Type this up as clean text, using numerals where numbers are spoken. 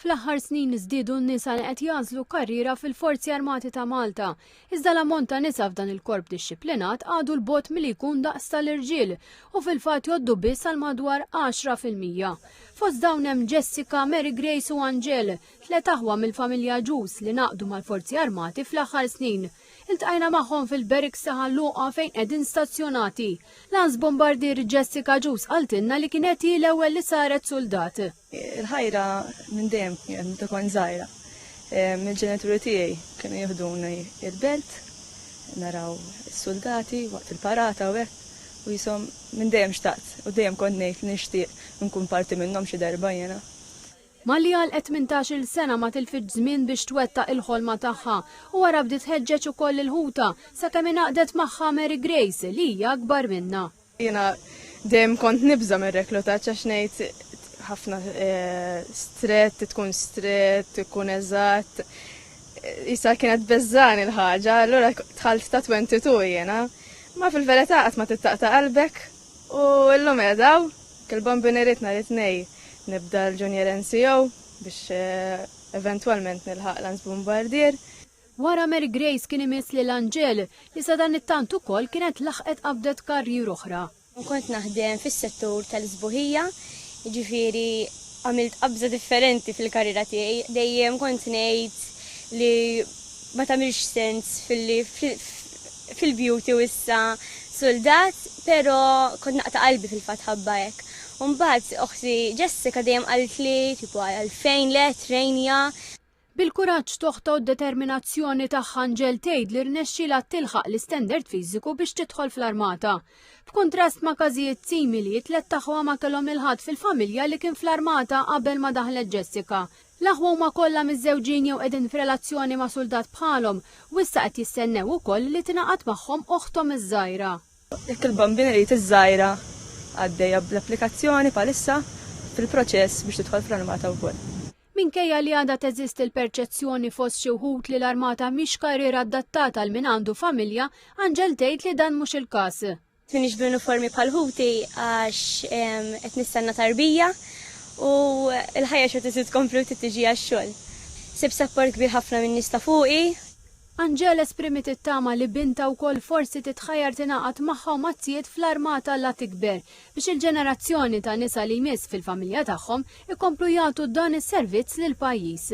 Fl-aħħar snin żdiedu n-nisa li qed jażlu karriera fil-Forzi Armati ta' Malta. Iżda l-ammont ta' nisa f'dan il-korp dixxiplinat għadu l-bot milli jkun daqs tal-irġiel u fil-fatt jgħoddu biss għal madwar 10%. Fost dawn hemm Jessica, Mary Grace u Angel, tliet aħwa mill-familja Ġus li naqdu mal-Forzi Armati fl-aħħar snin. Iltqajna magħhom fil-Beriks ta' Ħalluqa fejn qegħdin stazzjonati. Lans bombardier Jessica Ġus qaltilna li kienet hi l-ewwel li saret soldat. Il-ħajra minn dejjem kienet meta kont żgħira. Mill-ġenituri tiegħi kienu jieħduna il-belt, naraw is-soldati waqt il-parata u hekk u jisom minn dejjem xtaqt u dejjem kont ngħid li nixtieq nkun parti minnhom xi darba jiena. Malli għal 18-il sena ma tilfitx żmien biex twettaq il-ħolma tagħha u wara bdiet ħeġġeġ ukoll il-ħuta sakemm ingħaqdet magħha Mary Grace li hija akbar minnha. Jiena dejjem kont nibża mir-reklutaġġ għax ngħid ħafna strett, tkun strett, tkun eżatt. Issa kienet beżżani l-ħaġa, allura dħalt ta' 22 jiena. Ma fil-verità qatt ma tittaqta' qalbek u llum edaw kil-bombinerit nhar it-tnejn nibda l-Junior NCO biex eventwalment nilħaq Lance Bombardier. Wara Mary Grace kien imiss lil Angel li sa dan it-tant ukoll kienet laħqet qabdet karrier oħra. Kont naħdem fis-settur tal-sbuħija, jiġifieri għamilt qabża differenti fil-karriera tiegħi, dejjem kont ngħid li ma tagħmilx sens fil-beauty u issa soldat, però kont naqta' qalbi fil-fatt ħabba hekk. Mbagħad oħti Jessica dejjem qalt li tipo għalfejn le trejnja. Bil-kuraġġ toħta u d-determinazzjoni tagħha Angel tgħid li rnexxielha tilħaq l-istandard fiżiku biex tidħol fl-armata. B'kuntrast ma' każijiet simili, tliet tagħha ma kellhom il-ħadd fil-familja li kien fl-armata qabel ma daħlet Jessica. L-aħwa huma kollha miż-żewġin jew qegħdin f'relazzjoni ma' soldat bħalhom u issa qed jistennew ukoll li tingħaqad magħhom oħthom iż-żgħira. Jekk il-bombinerit iż-żgħira għaddejja bl-applikazzjoni bħalissa fil-proċess biex tidħol fl-armata wkoll. Minkejja li għadha teżisti l-perċezzjoni fost xi wħud li l-armata mhix karriera adattata għal min għandu familja, Angel tgħid li dan mhux il-każ. Minix b'uniformi bħal ħuti għax qed nistenna tarbija u l-ħajja xorta trid tkompli u tiġi għax-xogħol. Sib sapport kbir ħafna minn nies ta' fuqi. Angel esprimit it-tama li binta wkoll forsi titħajjar tingħaqad magħha u mazzijiet fl-armata la tikber biex il-ġenerazzjoni ta' nisa li jmiss fil-familja tagħhom ikomplu jagħtu dan is-servizz lill-pajjiż.